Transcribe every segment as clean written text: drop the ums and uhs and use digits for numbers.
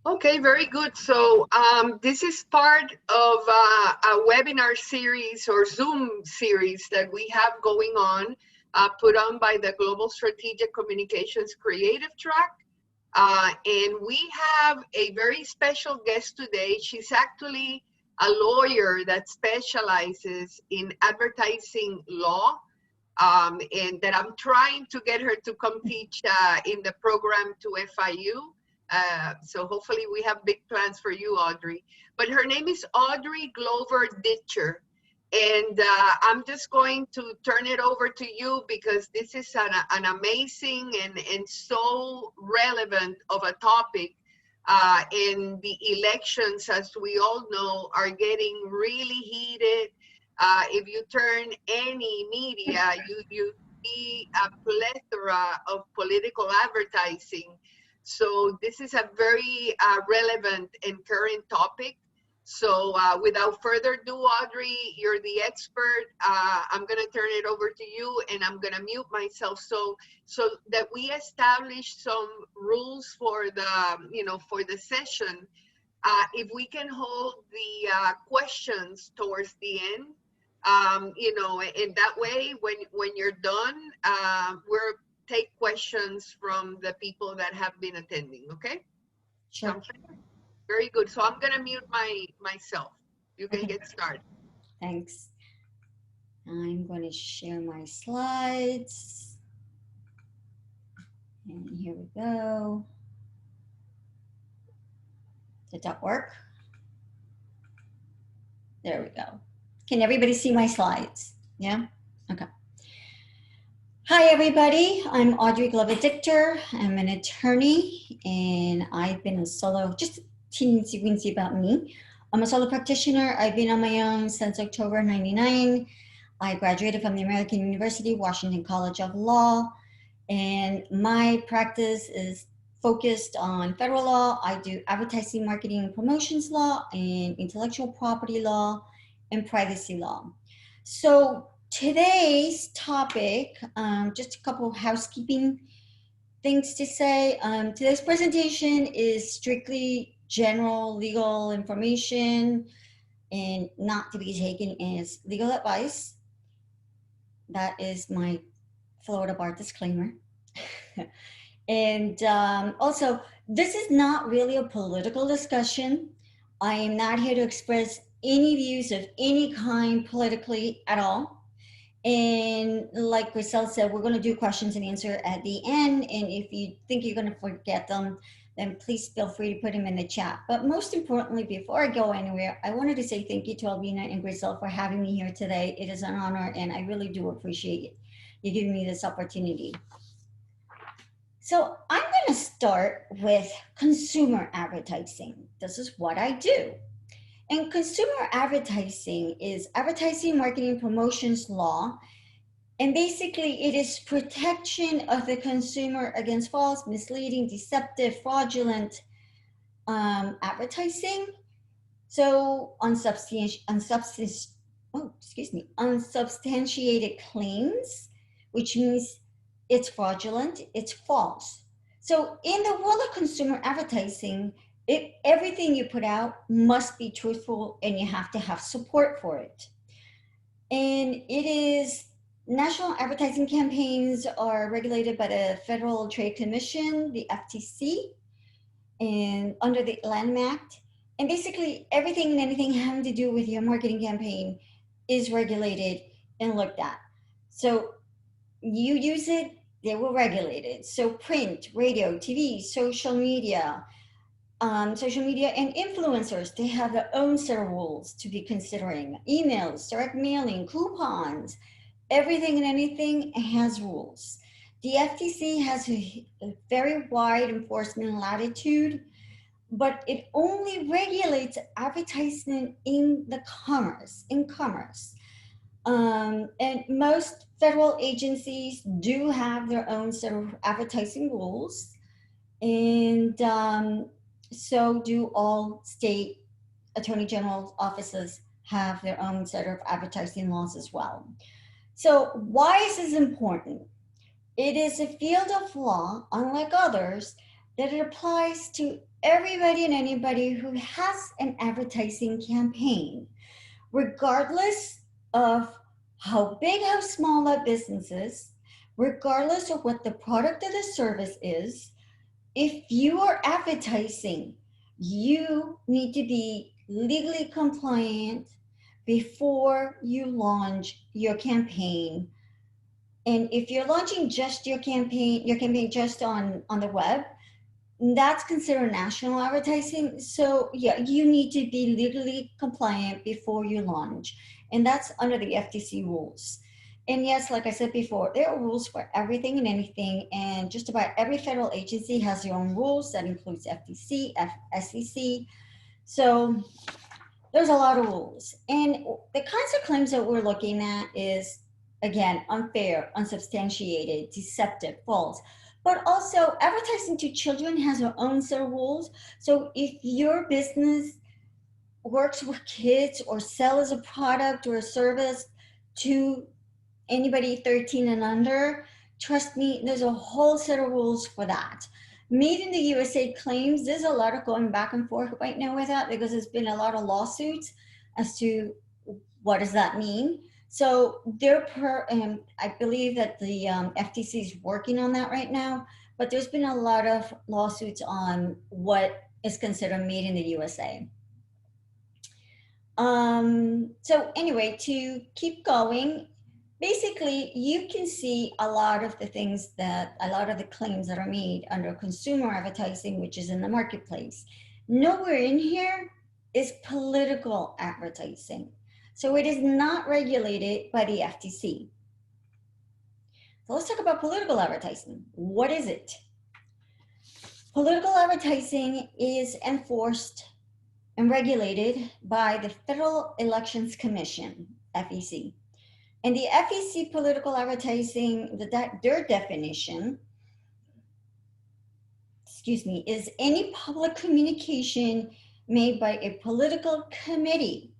Okay, very good. So this is part of a webinar series or Zoom series that we have going on, put on by the Global Strategic Communications Creative Track. And we have a very special guest today. She's actually a lawyer that specializes in advertising law, and that I'm trying to get her to come teach in the program to FIU. So hopefully we have big plans for you, Audrey. But her name is Audrey Glover Ditcher. And I'm just going to turn it over to you because this is an amazing and so relevant of a topic. And the elections, as we all know, are getting really heated. If you turn any media, you see a plethora of political advertising. So this is a very relevant and current topic. So without further ado, Audrey, you're the expert. I'm going to turn it over to you, and I'm going to mute myself so that we establish some rules for the session. If we can hold the questions towards the end, and that way, when you're done, we'll take questions from the people that have been attending. Okay? Sure. Very good. So I'm gonna mute myself. You can get started. Thanks. I'm going to share my slides. And here we go. Did that work? There we go. Can everybody see my slides? Yeah? Okay. Hi, everybody. I'm Audrey Glover Ditcher. I'm an attorney, and I've been a solo, just teensy-weensy about me. I'm a solo practitioner. I've been on my own since October 99. I graduated from the American University, Washington College of Law, and my practice is focused on federal law. I do advertising, marketing, and promotions law, and intellectual property law, and privacy law. So today's topic, just a couple of housekeeping things to say. Today's presentation is strictly general legal information and not to be taken as legal advice. That is my Florida bar disclaimer. And also, this is not really a political discussion. I am not here to express any views of any kind politically at all. And like Grisel said, we're going to do questions and answer at the end. And if you think you're going to forget them, then please feel free to put them in the chat. But most importantly, before I go anywhere, I wanted to say thank you to Albina and Grisel for having me here today. It is an honor, and I really do appreciate you giving me this opportunity. So I'm going to start with consumer advertising. This is what I do. And consumer advertising is advertising, marketing, promotions law. And basically, it is protection of the consumer against false, misleading, deceptive, fraudulent advertising. So unsubstantiated claims, which means it's fraudulent, it's false. So in the world of consumer advertising, everything you put out must be truthful, and you have to have support for it. And it is, national advertising campaigns are regulated by the Federal Trade Commission, the FTC, and under the Lanham Act. And basically everything and anything having to do with your marketing campaign is regulated and looked at. So you use it, they will regulate it. So print, radio, TV, social media and influencers, they have their own set of rules to be considering. Emails, direct mailing, coupons, everything and anything has rules. The FTC has a very wide enforcement latitude, but it only regulates advertising in commerce. And most federal agencies do have their own set of advertising rules, and so do all state attorney general's offices have their own set of advertising laws as well. So why is this important? It is a field of law, unlike others, that it applies to everybody and anybody who has an advertising campaign, regardless of how big, how small that business is, regardless of what the product or the service is. If you are advertising, you need to be legally compliant before you launch your campaign. And if you're launching just your campaign just on the web, that's considered national advertising. So yeah, you need to be legally compliant before you launch. And that's under the FTC rules. And yes, like I said before, there are rules for everything and anything. And just about every federal agency has their own rules. That includes FTC, SEC. So there's a lot of rules. And the kinds of claims that we're looking at is, again, unfair, unsubstantiated, deceptive, false. But also, advertising to children has their own set of rules. So if your business works with kids or sells a product or a service to anybody 13 and under, trust me, there's a whole set of rules for that. Made in the USA claims, there's a lot of going back and forth right now with that because there's been a lot of lawsuits as to what does that mean. So I believe that the FTC is working on that right now, but there's been a lot of lawsuits on what is considered made in the USA. So anyway, to keep going, basically you can see a lot of the claims that are made under consumer advertising, which is in the marketplace. Nowhere in here is political advertising. So it is not regulated by the FTC. So let's talk about political advertising. What is it? Political advertising is enforced and regulated by the Federal Elections Commission, FEC. And the FEC political advertising, their definition, is any public communication made by a political committee.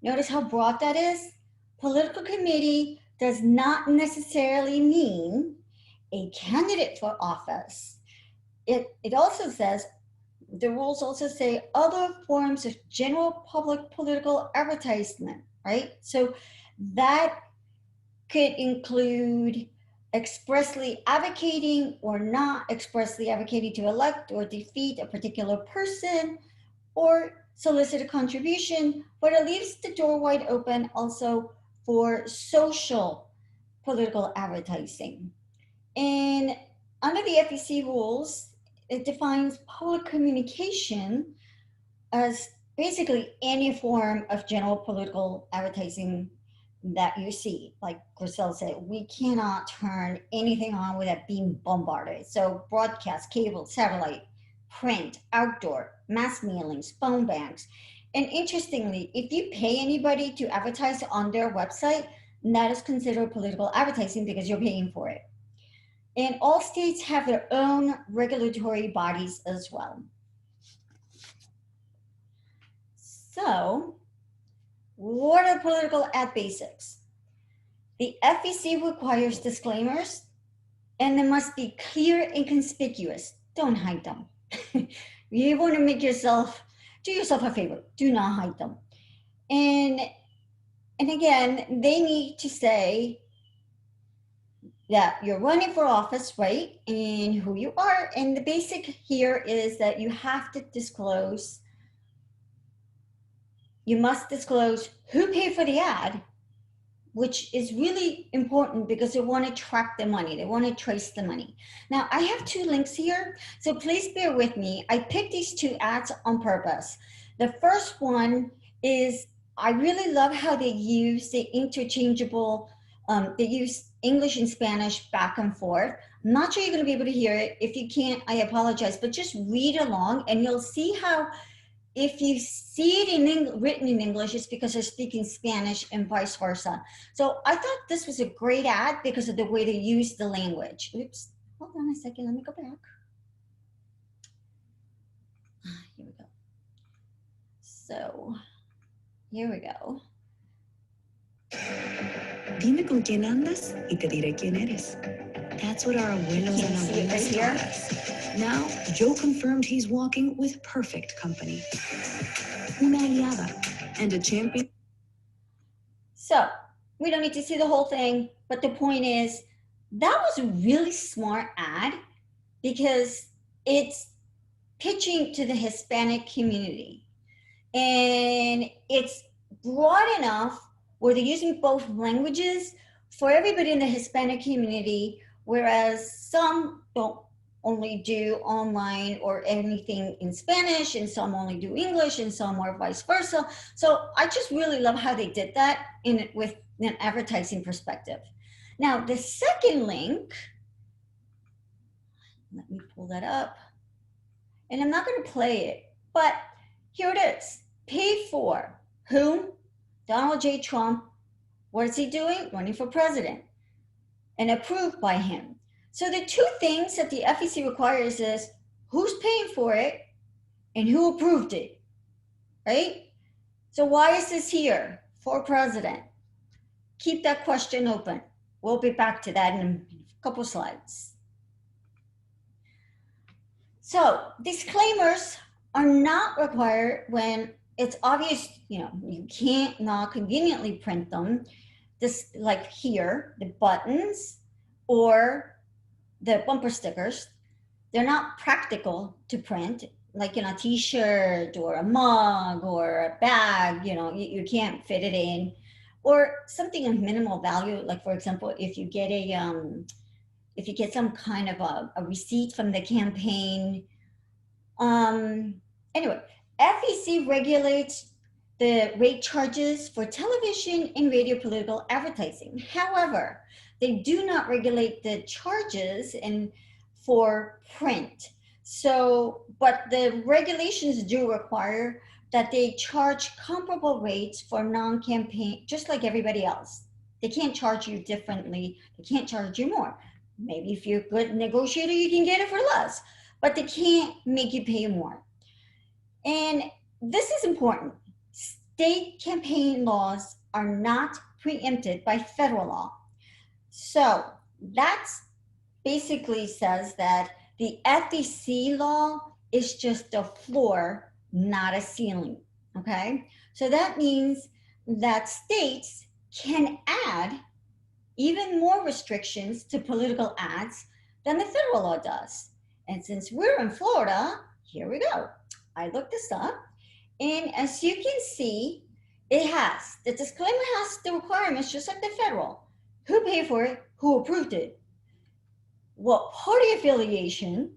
Notice how broad that is? Political committee does not necessarily mean a candidate for office. It also says, the rules also say other forms of general public political advertisement, right? So that could include expressly advocating or not expressly advocating to elect or defeat a particular person or solicit a contribution, but it leaves the door wide open also for social political advertising. And under the FEC rules, it defines public communication as basically any form of general political advertising that you see. Like Grisel said, we cannot turn anything on without being bombarded. So broadcast, cable, satellite, print, outdoor, mass mailings, phone banks. And interestingly, if you pay anybody to advertise on their website, that is considered political advertising because you're paying for it. And all states have their own regulatory bodies as well. So, what are political ad basics? The FEC requires disclaimers, and they must be clear and conspicuous. Don't hide them. You want to do yourself a favor. Do not hide them. And again, they need to say that you're running for office, right? And who you are. And the basic here is that you have to disclose, you must disclose who paid for the ad, which is really important because they want to track the money. They want to trace the money. Now, I have two links here, so please bear with me. I picked these two ads on purpose. The first one is, I really love how they use the interchangeable, they use English and Spanish back and forth. I'm not sure you're going to be able to hear it. If you can't, I apologize, but just read along and you'll see how if you see it written in English, it's because they're speaking Spanish and vice versa. So I thought this was a great ad because of the way they use the language. Oops, hold on a second, let me go back. Here we go. So, here we go. Dime con quién andas y te diré quién eres. That's what our abuelos and abuelas taught us. Now, Joe confirmed he's walking with perfect company. Una aliada and a champion. So, we don't need to see the whole thing, but the point is, that was a really smart ad because it's pitching to the Hispanic community. And it's broad enough where they're using both languages for everybody in the Hispanic community, whereas some don't only do online or anything in Spanish, and some only do English, and some are vice versa. So I just really love how they did that with an advertising perspective. Now, the second link, let me pull that up, and I'm not going to play it, but here it is. Paid for whom? Donald J. Trump. What is he doing? Running for president. And approved by him. So the two things that the FEC requires is who's paying for it and who approved it, right? So why is this here for president? Keep that question open. We'll be back to that in a couple slides. So disclaimers are not required when it's obvious, you can't not conveniently print them. This, like here, the buttons or the bumper stickers, they're not practical to print, like in a t-shirt or a mug or a bag, you can't fit it in. Or something of minimal value, like for example, if you get some kind of a receipt from the campaign. Anyway, FEC regulates the rate charges for television and radio political advertising. However, they do not regulate the charges for print. So, but the regulations do require that they charge comparable rates for non-campaign, just like everybody else. They can't charge you differently. They can't charge you more. Maybe if you're a good negotiator, you can get it for less, but they can't make you pay more. And this is important. State campaign laws are not preempted by federal law. So that's basically says that the FEC law is just a floor, not a ceiling, okay? So that means that states can add even more restrictions to political ads than the federal law does. And since we're in Florida, here we go. I looked this up, and as you can see, the disclaimer has the requirements just like the federal. Who paid for it? Who approved it? What party affiliation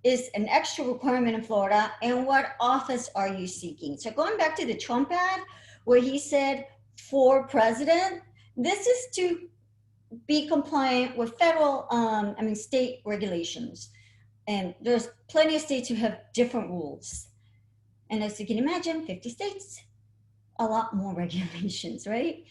is an extra requirement in Florida, and what office are you seeking? So going back to the Trump ad, where he said for president, this is to be compliant with state regulations. And there's plenty of states who have different rules. And as you can imagine, 50 states, a lot more regulations, right?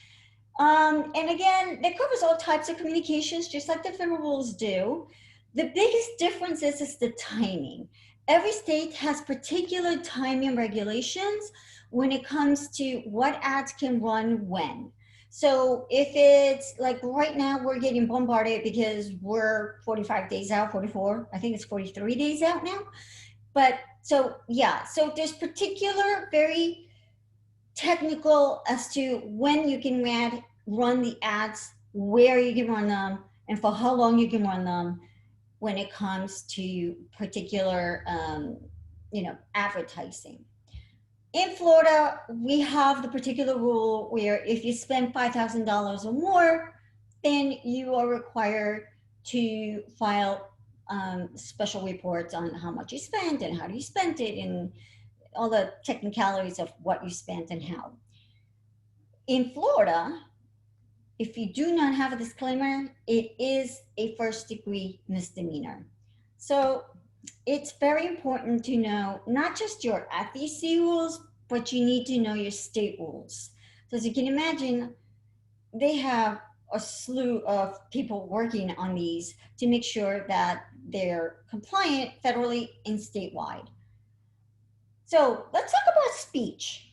And again, that covers all types of communications, just like the federal rules do. The biggest difference is the timing. Every state has particular timing regulations when it comes to what ads can run when. So if it's like right now, we're getting bombarded because we're 45 days out, 44, I think it's 43 days out now. But so, yeah, so there's particular, very technical as to when you can run the ads, where you can run them, and for how long you can run them when it comes to particular, advertising. In Florida, we have the particular rule where if you spend $5,000 or more, then you are required to file special reports on how much you spent and how you spent it and all the technicalities of what you spent and how. In Florida, if you do not have a disclaimer, it is a first-degree misdemeanor. So it's very important to know not just your FEC rules, but you need to know your state rules. So as you can imagine, they have a slew of people working on these to make sure that they're compliant federally and statewide. So let's talk about speech.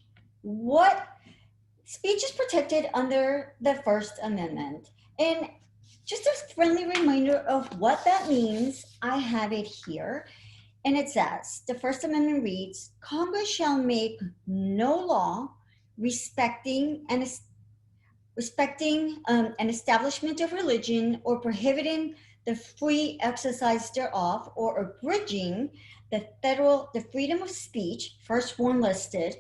Speech is protected under the First Amendment. And just a friendly reminder of what that means, I have it here. And it says, the First Amendment reads, Congress shall make no law respecting an establishment of religion or prohibiting the free exercise thereof or abridging the freedom of speech, first one listed,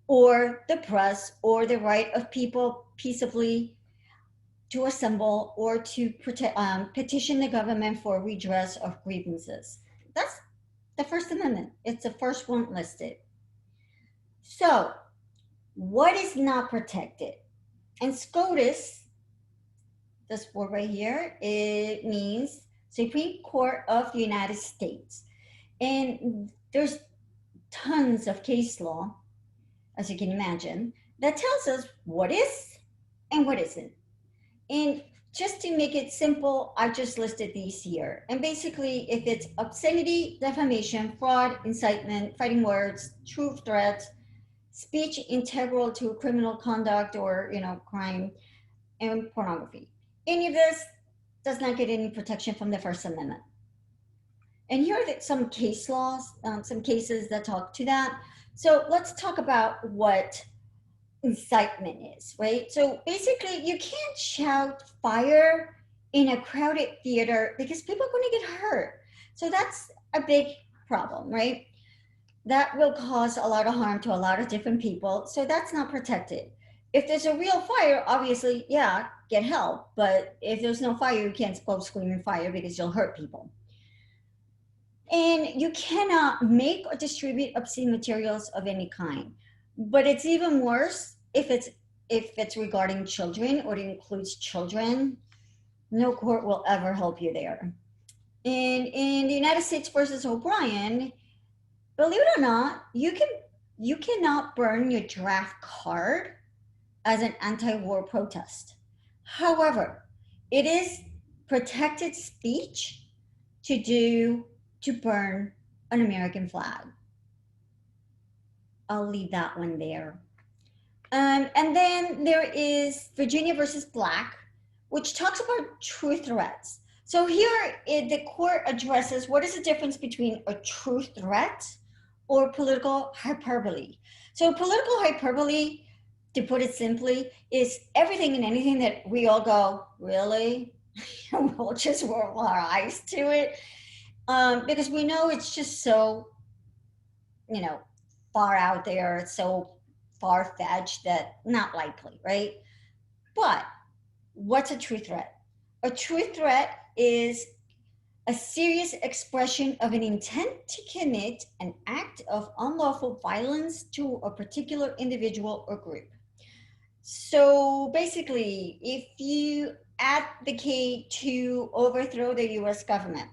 or the press or the right of people peaceably to assemble or to petition the government for redress of grievances. That's the First Amendment. It's the first one listed. So, what is not protected? And SCOTUS, this word right here, it means Supreme Court of the United States. And there's tons of case law, as you can imagine, that tells us what is and what isn't. And just to make it simple, I just listed these here. And basically, if it's obscenity, defamation, fraud, incitement, fighting words, true threats, speech integral to criminal conduct or crime, and pornography. Any of this does not get any protection from the First Amendment. And here are some case laws, some cases that talk to that. So let's talk about what incitement is, right? So basically, you can't shout fire in a crowded theater because people are going to get hurt. So that's a big problem, right? That will cause a lot of harm to a lot of different people. So that's not protected. If there's a real fire, obviously, yeah, get help. But if there's no fire, you can't go screaming fire because you'll hurt people. And you cannot make or distribute obscene materials of any kind. But it's even worse if it's regarding children or it includes children. No court will ever help you there. And in the United States versus O'Brien, believe it or not, you cannot burn your draft card as an anti-war protest. However, it is protected speech to burn an American flag. I'll leave that one there. And then there is Virginia versus Black, which talks about true threats. So here the court addresses what is the difference between a true threat or political hyperbole. So political hyperbole, to put it simply, is everything and anything that we all go, really? We'll just roll our eyes to it. Because we know it's just so, far out there, it's so far-fetched that not likely, right? But what's a true threat? A true threat is a serious expression of an intent to commit an act of unlawful violence to a particular individual or group. So basically, if you advocate to overthrow the US government,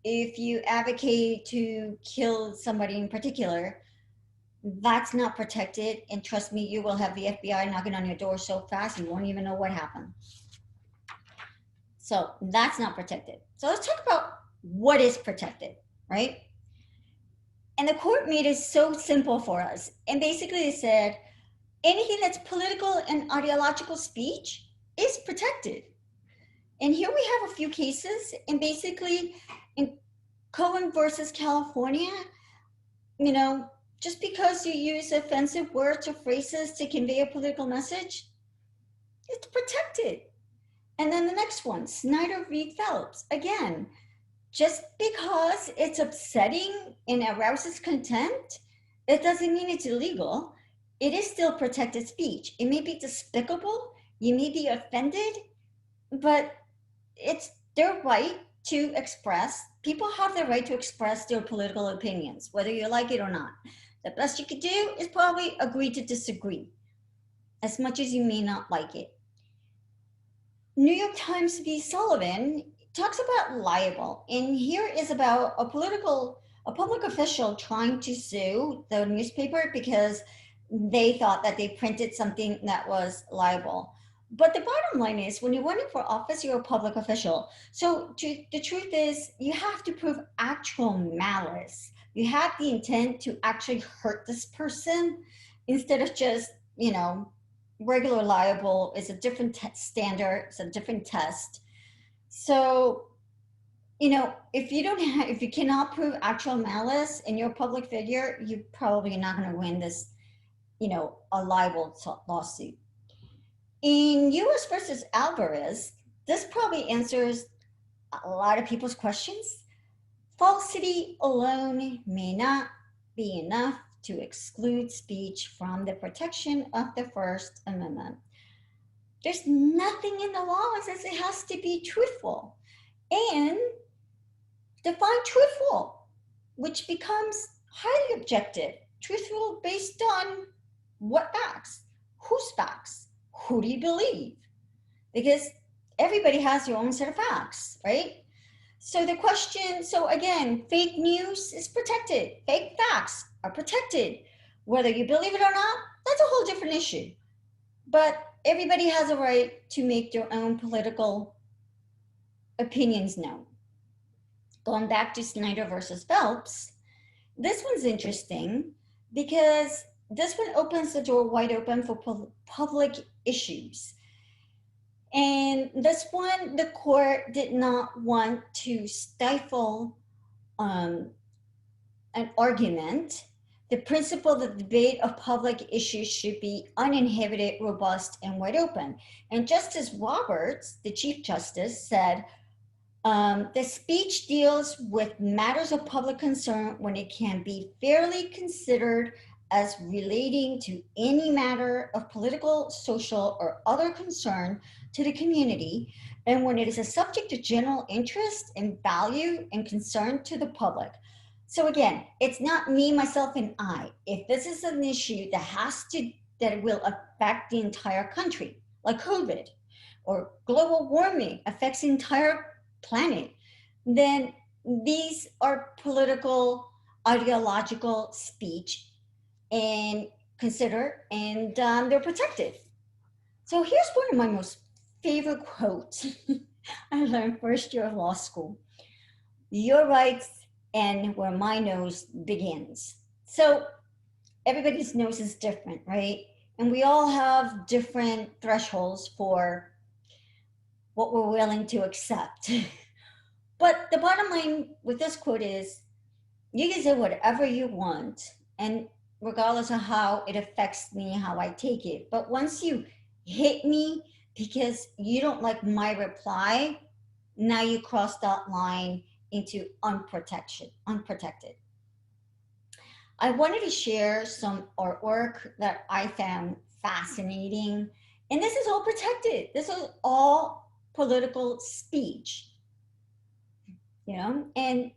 if you advocate to kill somebody in particular, that's not protected. And trust me, you will have the FBI knocking on your door so fast, you won't even know what happened. So that's not protected. So let's talk about what is protected, right? And the court made it so simple for us. And basically they said, anything that's political and ideological speech is protected. And here we have a few cases. And basically in Cohen versus California, just because you use offensive words or phrases to convey a political message, it's protected. And then the next one, Snyder v. Phelps. Again, just because it's upsetting and arouses contempt, it doesn't mean it's illegal. It is still protected speech. It may be despicable, you may be offended, but it's their right to express. People have the right to express their political opinions, whether you like it or not. The best you could do is probably agree to disagree, as much as you may not like it. New York Times v. Sullivan talks about libel, and here is about a public official trying to sue the newspaper because they thought that they printed something that was libel. But the bottom line is, when you're running for office, you're a public official. So the truth is, you have to prove actual malice. You have the intent to actually hurt this person instead of just, regular libel is a different standard, it's a different test. So you know, if you don't have, if you cannot prove actual malice in your public figure, you're probably not going to win this, you know, a libel lawsuit. In US versus Alvarez, this probably answers a lot of people's questions. Falsity alone may not be enough to exclude speech from the protection of the First Amendment. There's nothing in the law that says it has to be truthful. And define truthful, which becomes highly objective. Truthful based on what facts? Whose facts? Who do you believe? Because everybody has their own set of facts, right? So the question, so again, fake news is protected. Fake facts are protected. Whether you believe it or not, that's a whole different issue. But everybody has a right to make their own political opinions known. Going back to Snyder versus Phelps, this one's interesting because this one opens the door wide open for public issues. And this one, the court did not want to stifle an argument. The principle that the debate of public issues should be uninhibited, robust, and wide open. And Justice Roberts, the Chief Justice, said, the speech deals with matters of public concern when it can be fairly considered as relating to any matter of political, social, or other concern to the community, and when it is a subject of general interest and value and concern to the public. So again, it's not me, myself, and I. If this is an issue that will affect the entire country, like COVID, or global warming affects the entire planet, then these are political, ideological speech and consider, and they're protected. So here's one of my most favorite quotes I learned first year of law school. Your rights end where my nose begins. So everybody's nose is different, right? And we all have different thresholds for what we're willing to accept. But the bottom line with this quote is, you can say whatever you want, and regardless of how it affects me, how I take it. But once you hit me because you don't like my reply, now you cross that line into unprotected. I wanted to share some artwork that I found fascinating. And this is all protected. This is all political speech, you know, and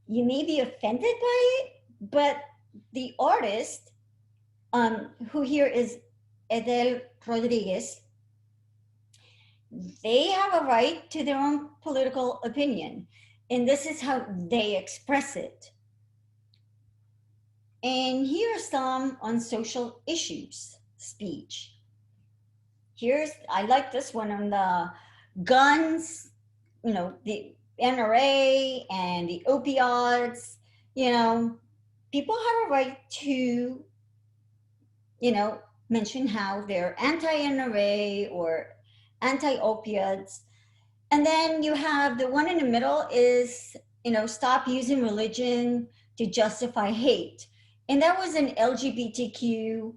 you may be offended by it, but the artist, who here is Edel Rodriguez, they have a right to their own political opinion, and this is how they express it. And here are some on social issues speech. I like this one on the guns, you know, the NRA and the opioids. You know, people have a right to, you know, mention how they're anti-NRA or anti-opioids. And then you have the one in the middle is, you know, stop using religion to justify hate. And that was an LGBTQ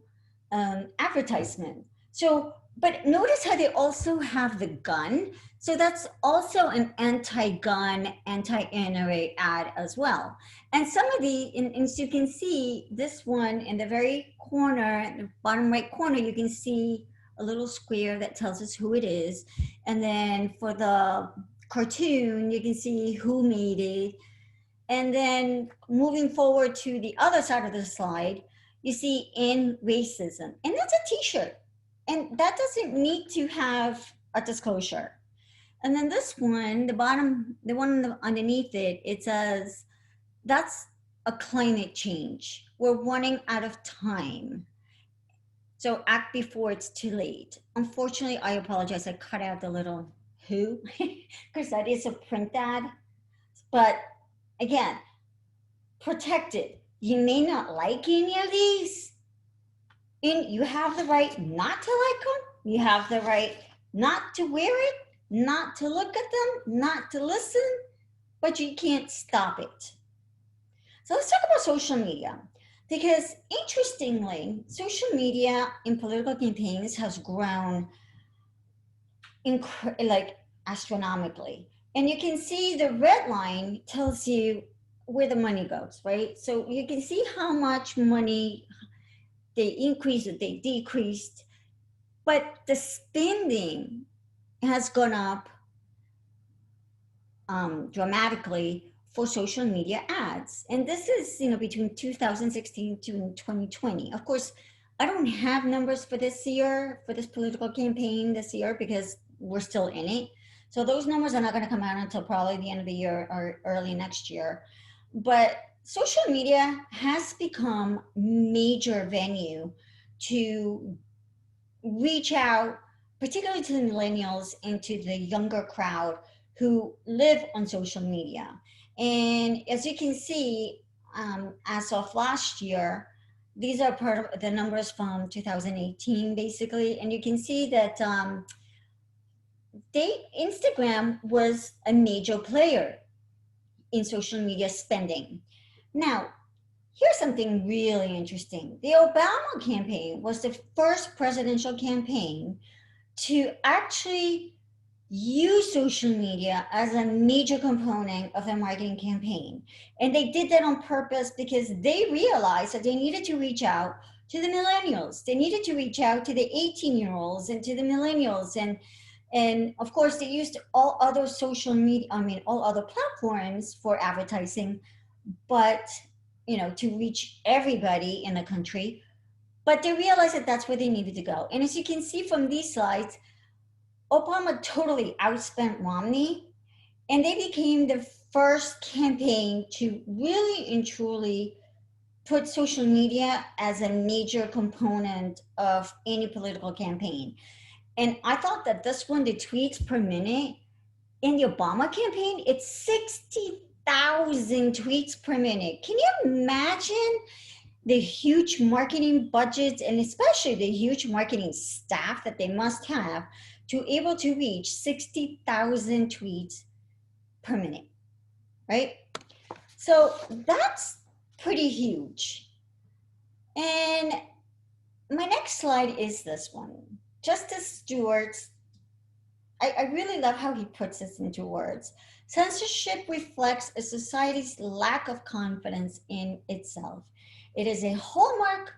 advertisement. So, but notice how they also have the gun. So that's also an anti-gun, anti-NRA ad as well. And some of and so you can see this one in the very corner, the bottom right corner, you can see a little square that tells us who it is. And then for the cartoon, you can see who made it. And then moving forward to the other side of the slide, you see end racism. And that's a t-shirt. And that doesn't need to have a disclosure. And then this one, the bottom, the one underneath it, it says, that's a climate change. We're running out of time. So act before it's too late. Unfortunately, I apologize. I cut out the little who, because that is a print ad. But again, protected. You may not like any of these, and you have the right not to like them. You have the right not to wear it, not to look at them, not to listen. but you can't stop it. So let's talk about social media. Because interestingly, social media in political campaigns has grown like astronomically. And you can see the red line tells you where the money goes, right? So you can see how much money they increased or they decreased, but the spending has gone up dramatically for social media ads. And this is, between 2016 to 2020. Of course, I don't have numbers for this year, for this political campaign this year, because we're still in it. So those numbers are not going to come out until probably the end of the year or early next year. But social media has become major venue to reach out, particularly to the millennials and to the younger crowd who live on social media. And as you can see, as of last year, these are part of the numbers from 2018, basically. And you can see that Instagram was a major player in social media spending. Now, here's something really interesting. The Obama campaign was the first presidential campaign to actually use social media as a major component of their marketing campaign. And they did that on purpose because they realized that they needed to reach out to the millennials. They needed to reach out to the 18-year-olds and to the millennials. And of course, they used all other social media, all other platforms for advertising, but to reach everybody in the country. But they realized that that's where they needed to go. And as you can see from these slides, Obama totally outspent Romney, and they became the first campaign to really and truly put social media as a major component of any political campaign. And I thought that this one, the tweets per minute in the Obama campaign, it's 60,000 tweets per minute. Can you imagine the huge marketing budgets and especially the huge marketing staff that they must have to able to reach 60,000 tweets per minute, right? So that's pretty huge. And my next slide is this one. Justice Stewart, I really love how he puts this into words. Censorship reflects a society's lack of confidence in itself. It is a hallmark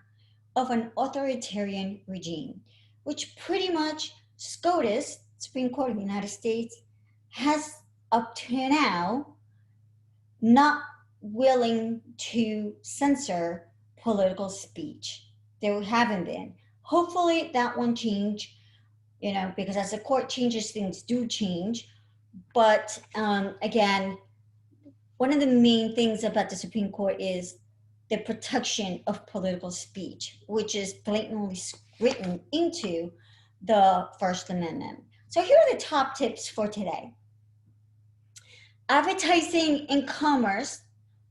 of an authoritarian regime, which pretty much SCOTUS, Supreme Court of the United States, has up to now not willing to censor political speech. There haven't been. Hopefully that won't change, because as the court changes, things do change. But again, one of the main things about the Supreme Court is the protection of political speech, which is blatantly written into the First Amendment. So here are the top tips for today. Advertising and commerce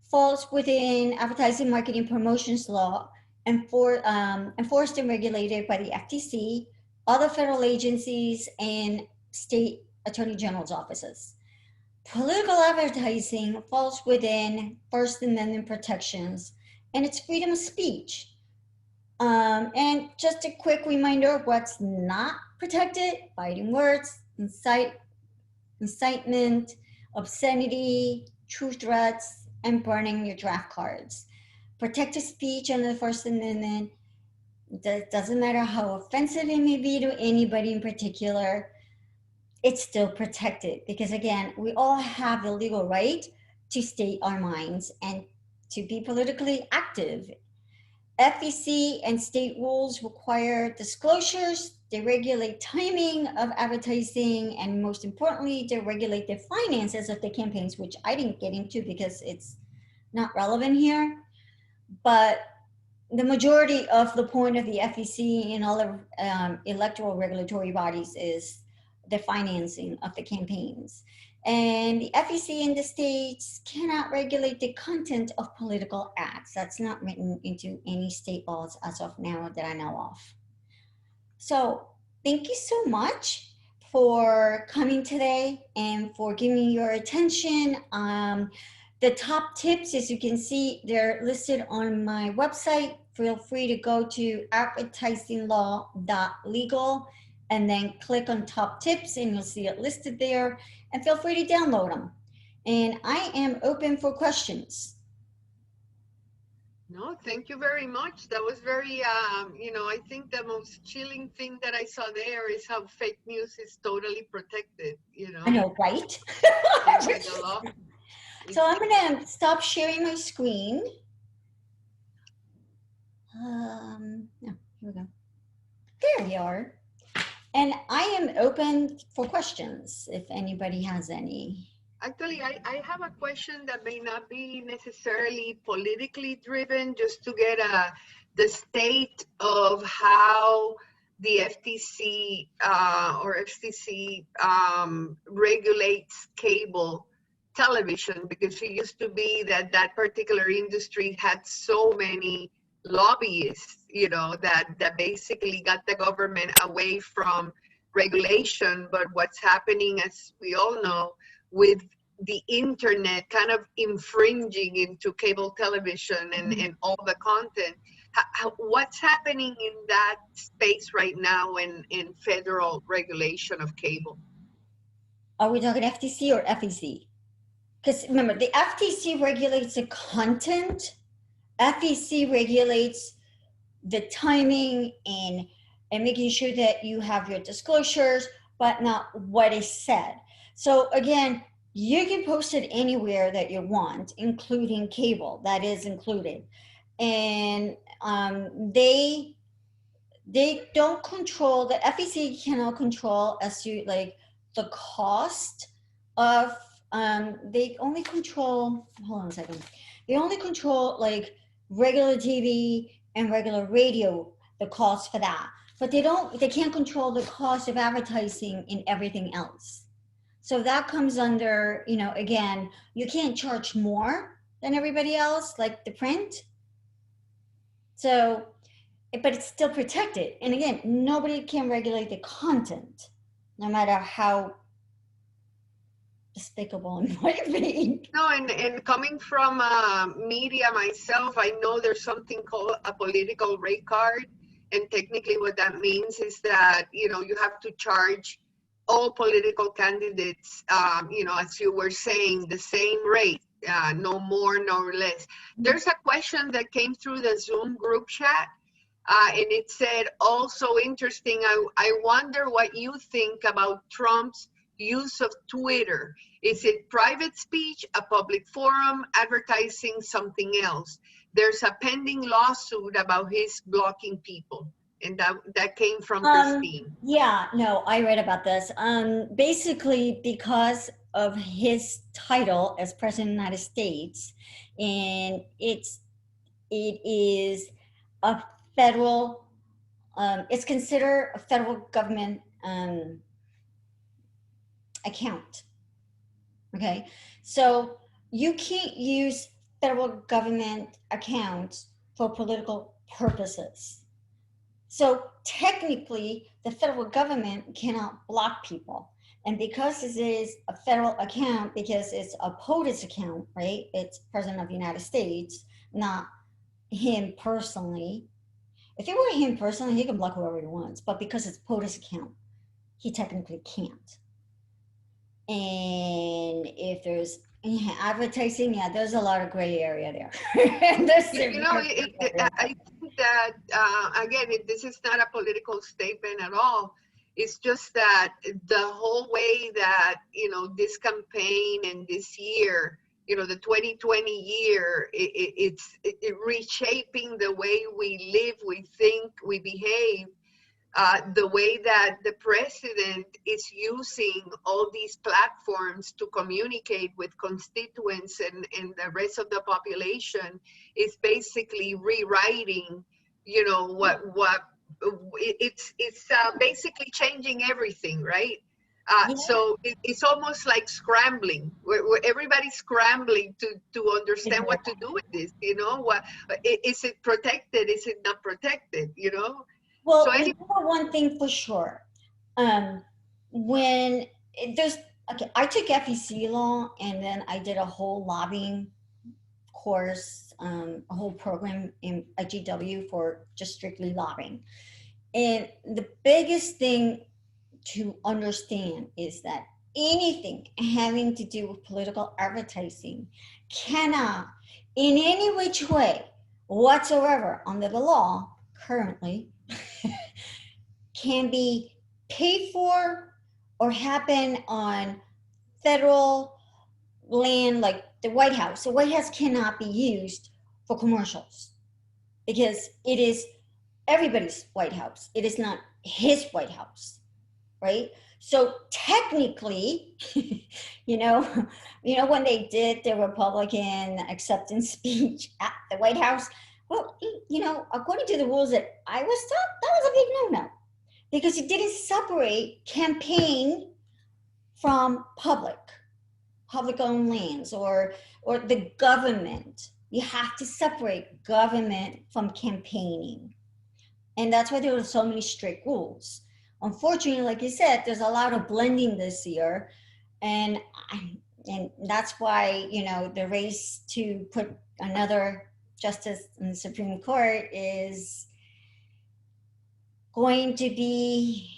falls within advertising, marketing, promotions law, enforced and regulated by the FTC, other federal agencies, and state attorney general's offices. Political advertising falls within First Amendment protections, and it's freedom of speech. And just a quick reminder of what's not protected: biting words, incitement, obscenity, true threats, and burning your draft cards. Protected speech under the First Amendment, it doesn't matter how offensive it may be to anybody in particular, it's still protected because, again, we all have the legal right to state our minds and to be politically active. FEC and state rules require disclosures. They regulate timing of advertising, and most importantly, they regulate the finances of the campaigns, which I didn't get into because it's not relevant here. But the majority of the point of the FEC and all the electoral regulatory bodies is the financing of the campaigns. And the FEC in the states cannot regulate the content of political ads. That's not written into any state laws as of now that I know of. So thank you so much for coming today and for giving your attention. The top tips, as you can see, they're listed on my website. Feel free to go to advertisinglaw.legal and then click on top tips and you'll see it listed there, and feel free to download them. And I am open for questions. No, thank you very much. That was very, I think the most chilling thing that I saw there is how fake news is totally protected, I know, right? By the law. So I'm going to stop sharing my screen. No, here we go. There we are. And I am open for questions if anybody has any. Actually, I have a question that may not be necessarily politically driven, just to get the state of how the FTC or FCC regulates cable television, because it used to be that particular industry had so many lobbyists, that basically got the government away from regulation. But what's happening, as we all know, with the internet kind of infringing into cable television and all the content, what's happening in that space right now in federal regulation of cable? Are we talking FTC or FEC? Because remember, the FTC regulates the content, FEC regulates the timing and making sure that you have your disclosures, but not what is said. So again, you can post it anywhere that you want, including cable, that is included. And they don't control, the FEC cannot control as to like the cost of, they only control, hold on a second. They only control like regular TV and regular radio, the cost for that. But they can't control the cost of advertising in everything else. So that comes under, again, you can't charge more than everybody else, like the print. So, but it's still protected. And again, nobody can regulate the content, no matter how despicable it might be. No, and coming from media myself, I know there's something called a political rate card. And technically what that means is that, you have to charge all political candidates, as you were saying, the same rate, no more, no less. There's a question that came through the Zoom group chat, and it said, also interesting, I wonder what you think about Trump's use of Twitter. Is it private speech, a public forum, advertising, something else? There's a pending lawsuit about his blocking people. And that came from Christine. Yeah, no, I read about this. Basically, because of his title as President of the United States, and it is a federal, it's considered a federal government account. Okay, so you can't use federal government accounts for political purposes. So technically, the federal government cannot block people. And because this is a federal account, because it's a POTUS account, right? It's President of the United States, not him personally. If it were him personally, he can block whoever he wants. But because it's POTUS account, he technically can't. And if there's advertising, there's a lot of gray area there. I think that, again, this is not a political statement at all. It's just that the whole way that, this campaign and this year, the 2020 year, it's reshaping the way we live, we think, we behave. The way that the president is using all these platforms to communicate with constituents and the rest of the population is basically rewriting, it's basically changing everything, right? So it's almost like scrambling, where everybody's scrambling to understand what to do with this, what is it protected, is it not protected, Well, so one thing for sure, when there's, okay, I took FEC law and then I did a whole lobbying course, a whole program at GW for just strictly lobbying. And the biggest thing to understand is that anything having to do with political advertising cannot, in any which way whatsoever under the law currently, can be paid for or happen on federal land like the White House. The White House cannot be used for commercials because it is everybody's White House. It is not his White House, right? So technically, when they did the Republican acceptance speech at the White House, well, according to the rules that I was taught, that was a big no-no because it didn't separate campaign from public-owned lands or the government. You have to separate government from campaigning. And that's why there were so many strict rules. Unfortunately, like you said, there's a lot of blending this year. And that's why, the race to put another justice in the Supreme Court is going to be,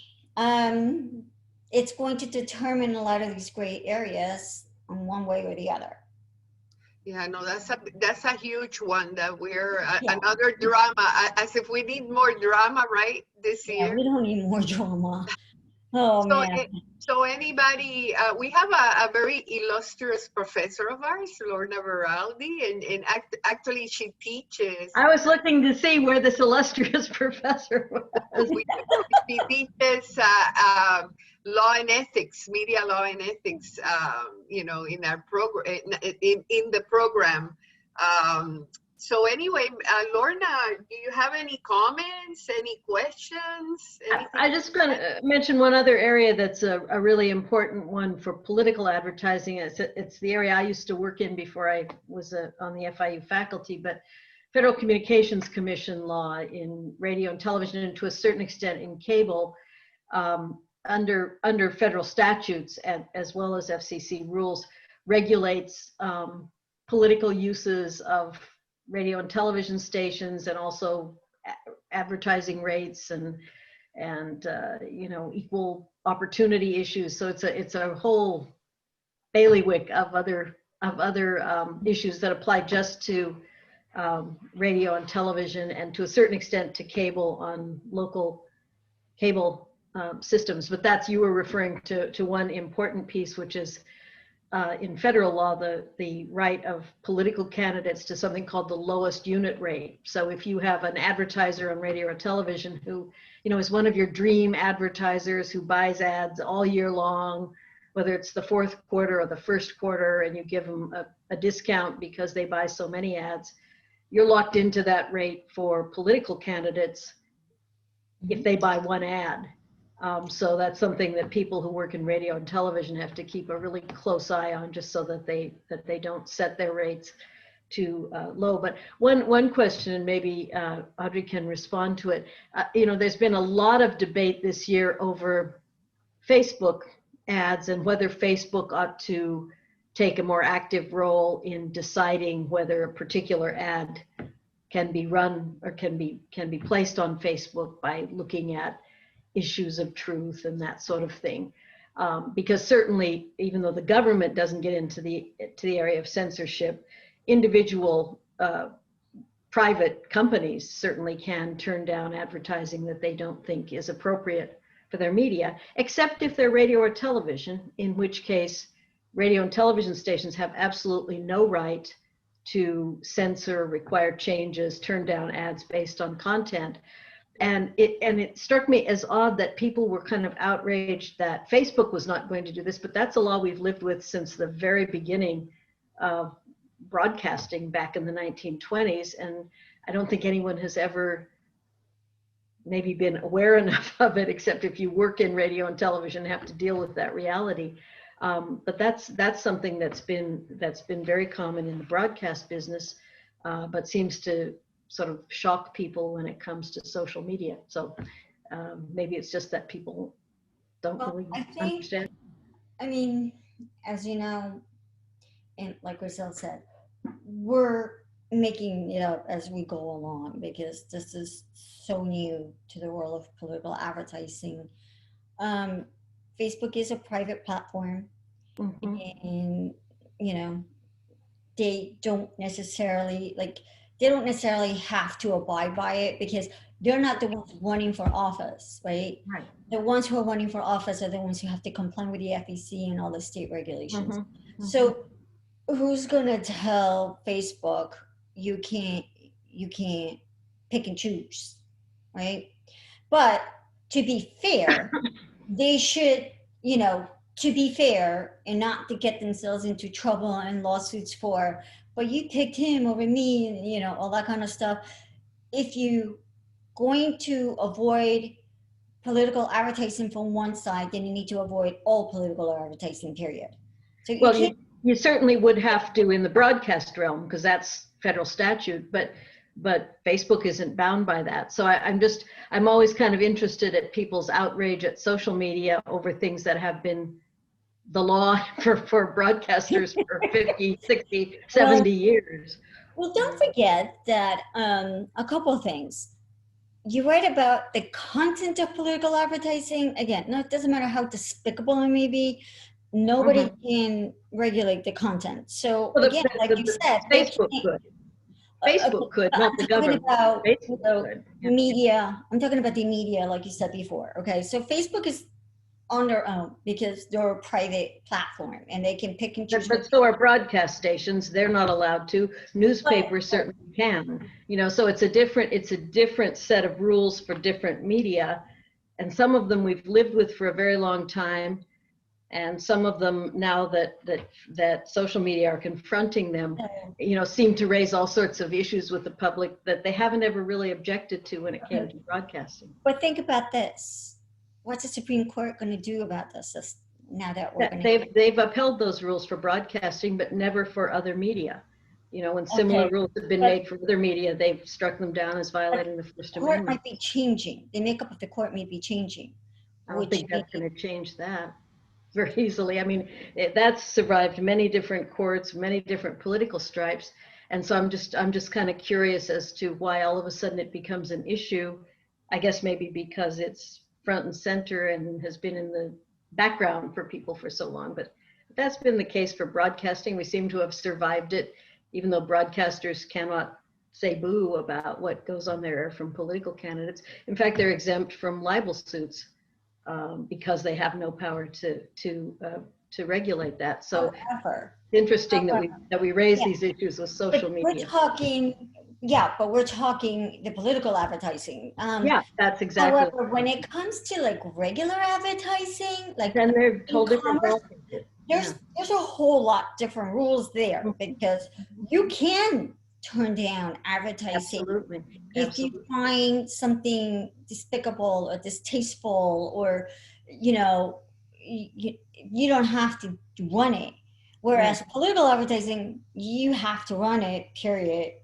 it's going to determine a lot of these gray areas in one way or the other. Yeah, no, that's a huge one that we're another drama, as if we need more drama, right? This year. We don't need more drama. Oh, man. So anybody, we have a very illustrious professor of ours, Lorna Veraldi, and actually she teaches. I was looking to see where this illustrious professor was. She teaches law and ethics, media law and ethics, in our program, in the program. So anyway, Lorna, do you have any comments, any questions? I just going to mention one other area that's a really important one for political advertising. It's the area I used to work in before I was on the FIU faculty, but Federal Communications Commission law in radio and television, and to a certain extent in cable, under federal statutes as well as FCC rules, regulates political uses of radio and television stations, and also advertising rates and equal opportunity issues. So it's a whole bailiwick of other issues that apply just to radio and television, and to a certain extent to cable on local cable systems. But you were referring to one important piece, which is in federal law, the right of political candidates to something called the lowest unit rate. So if you have an advertiser on radio or television who, is one of your dream advertisers who buys ads all year long, whether it's the fourth quarter or the first quarter, and you give them a discount because they buy so many ads, you're locked into that rate for political candidates if they buy one ad. So that's something that people who work in radio and television have to keep a really close eye on, just so that they don't set their rates too low. But one question, and maybe Audrey can respond to it. There's been a lot of debate this year over Facebook ads and whether Facebook ought to take a more active role in deciding whether a particular ad can be run or can be placed on Facebook by looking at issues of truth and that sort of thing. Because certainly, even though the government doesn't get into the area of censorship, individual private companies certainly can turn down advertising that they don't think is appropriate for their media, except if they're radio or television, in which case radio and television stations have absolutely no right to censor, require changes, turn down ads based on content. And it struck me as odd that people were kind of outraged that Facebook was not going to do this, but that's a law we've lived with since the very beginning of broadcasting back in the 1920s. And I don't think anyone has ever maybe been aware enough of it, except if you work in radio and television, have to deal with that reality. But that's something that's been very common in the broadcast business, but seems to sort of shock people when it comes to social media. So maybe it's just that people don't Well, really I think, understand. I mean, as you know, and like Roselle said, we're making it up as we go along because this is so new to the world of political advertising. Um, Facebook is a private platform, Mhm. and you know they don't necessarily they don't necessarily have to abide by it because they're not the ones running for office, right? Right. The ones who are running for office are the ones who have to comply with the FEC and all the state regulations. Mhm. Mhm. So who's gonna tell Facebook you can't pick and choose, right? But to be fair, they should, you know, to be fair and not to get themselves into trouble and lawsuits for, but you picked him over me, and you know, all that kind of stuff. If you going to avoid political advertising from one side, then you need to avoid all political advertising, period. So you Well, can't. you certainly would have to in the broadcast realm because that's federal statute, but Facebook isn't bound by that. So I'm always kind of interested at people's outrage at social media over things that have been the law for broadcasters for 50, 60, Well, 70 years. well, don't forget that a couple of things. You write about the content of political advertising. Again, no, it doesn't matter how despicable it may be. Nobody Mhm. can regulate the content. So Well, again, like you said, they Facebook can't. could. Okay, Facebook could, but not I'm the talking government. about, you Facebook know, could. Yeah. media. I'm talking about the media, like you said before. Okay, so Facebook is on their own because they're a private platform and they can pick and choose what. But so are broadcast stations. They're not allowed to. Newspapers But certainly can. So it's a different set of rules for different media, and some of them we've lived with for a very long time, and some of them now that social media are confronting them, seem to raise all sorts of issues with the public that they haven't ever really objected to when it came okay, to broadcasting. but think about this. What's the Supreme Court going to do about this now that we're going to? They've upheld those rules for broadcasting, but never for other media. When similar Okay, rules have been but made for other media, they've struck them down as violating the First court Amendment. might be changing. The makeup of the court may be changing, I don't which think that's going to change that very easily. I mean, that's survived many different courts, many different political stripes, and so I'm just kind of curious as to why all of a sudden it becomes an issue. I guess maybe because it's front and center and has been in the background for people for so long, but that's been the case for broadcasting. We seem to have survived it, even though broadcasters cannot say boo about what goes on there from political candidates. In fact, they're exempt from libel suits because they have no power to regulate that. So however, it's interesting however, that we raise yeah, these issues with social but we're media. talking, yeah, but we're talking the political advertising. Yeah, that's exactly. However, when it comes to like regular advertising, like Then they're told different e-commerce, ball. Yeah. there's a whole lot different rules there because you can turn down advertising Absolutely. if you Absolutely. find something despicable or distasteful, or you don't have to run it. Whereas Right. political advertising, you have to run it, period,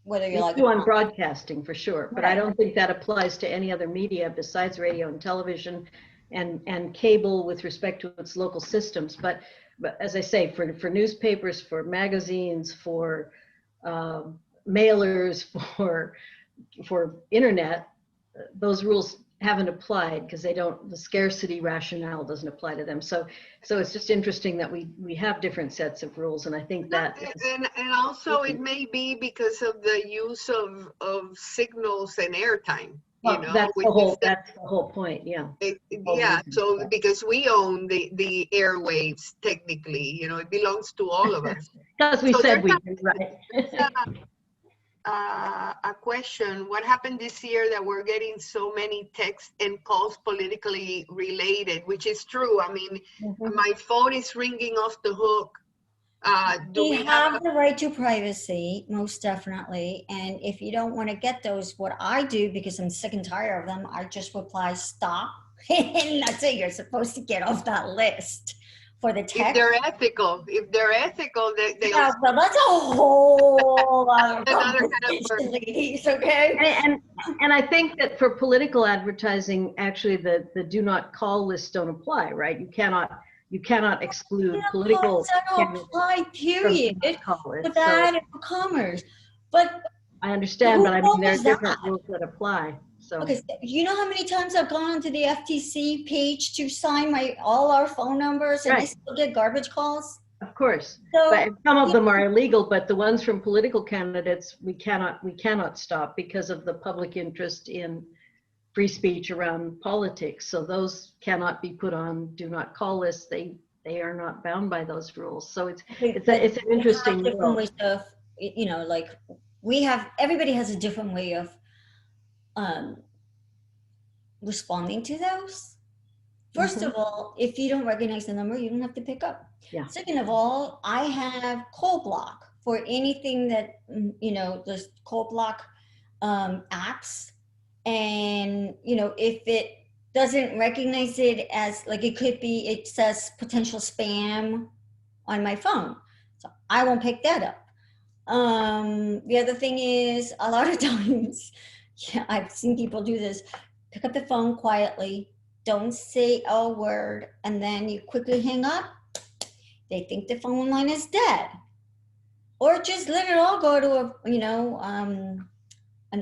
whether you You like it do or on not. broadcasting for sure, but I Right. don't think that applies to any other media besides radio and television and cable with respect to its local systems. But as I say, for newspapers, for magazines, for mailers, for internet, those rules haven't applied because the scarcity rationale doesn't apply to them. So it's just interesting that we have different sets of rules, and I think No, that is, and also it may be because of the use of signals and airtime, well, which is that's the whole point. Yeah. Whole yeah. reason. So Yeah. because we own the airwaves, technically, it belongs to all of us. Because we So said we do, right? a question. What happened this year that we're getting so many texts and calls politically related, which is true. I mean, Mhm. my phone is ringing off the hook. Do You we have have the right to privacy, most definitely. And if you don't want to get those, what I do, because I'm sick and tired of them, I just reply stop. And that's it. You're supposed to get off that list for the If text. they're ethical, they Yeah, also well, that's a whole other another kind of conversation, word. ladies, okay? And I think that for political advertising, actually the do not call lists don't apply, right? You cannot exclude political candidates Apply, from period, do not call lists. with So that and for commerce. But I understand, who but I mean, there are knows that? different rules that apply, so. Okay, so you know how many times I've gone onto the FTC page to sign all our phone numbers and I Right. still get garbage calls? Of course, So, but some of them are illegal, but the ones from political candidates, we cannot stop because of the public interest in free speech around politics. So those cannot be put on do not call lists. They are not bound by those rules. So it's an interesting different world. ways of, you know, like everybody has a different way of responding to those. First of all, if you don't recognize the number, you don't have to pick up. Yeah. Second of all, I have call block for anything that, you know, there's call block apps. And, you know, if it doesn't recognize it as, like, it says potential spam on my phone. So I won't pick that up. The other thing is, a lot of times, yeah, I've seen people do this, pick up the phone quietly, don't say a word, and then you quickly hang up. They think the phone line is dead. Or just let it all go to an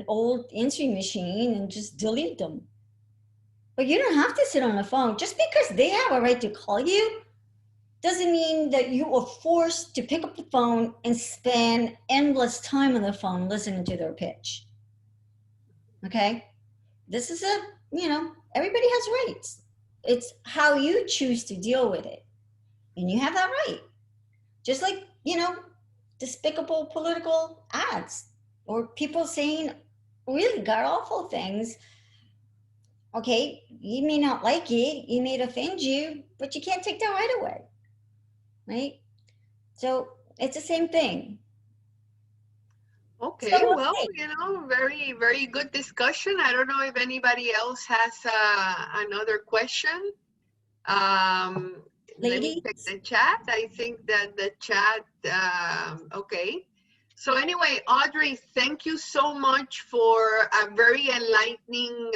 old answering machine and just delete them. But you don't have to sit on the phone. Just because they have a right to call you doesn't mean that you are forced to pick up the phone and spend endless time on the phone listening to their pitch. Okay? This is everybody has rights. It's how you choose to deal with it. And you have that right. Just like, despicable political ads or people saying really god awful things. Okay, you may not like it, it may offend you, but you can't take that right away. Right? So it's the same thing. Okay, So, well, very, very good discussion. I don't know if anybody else has another question. Let me check the chat. I think that the chat, okay. So anyway, Audrey, thank you so much for a very enlightening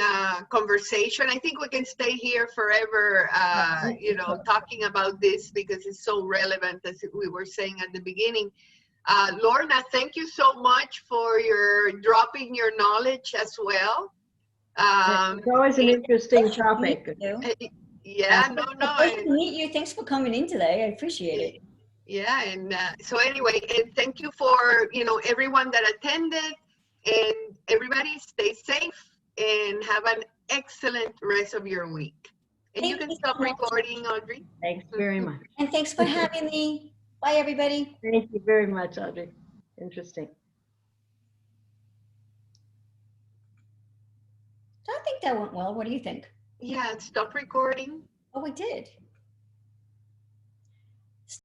conversation. I think we can stay here forever, talking about this because it's so relevant, as we were saying at the beginning. Lorna, thank you so much for your dropping your knowledge as well. It's always an interesting topic. Yeah, no. Nice to meet you. Thanks for coming in today. I appreciate it. Yeah, and so anyway, and thank you for, everyone that attended, and everybody stay safe and have an excellent rest of your week. And you can stop recording, Audrey. Thanks very much. And thanks for having me. Bye, everybody. Thank you very much, Audrey. Interesting. I think that went well. What do you think? Yeah, stop recording. Oh, I did.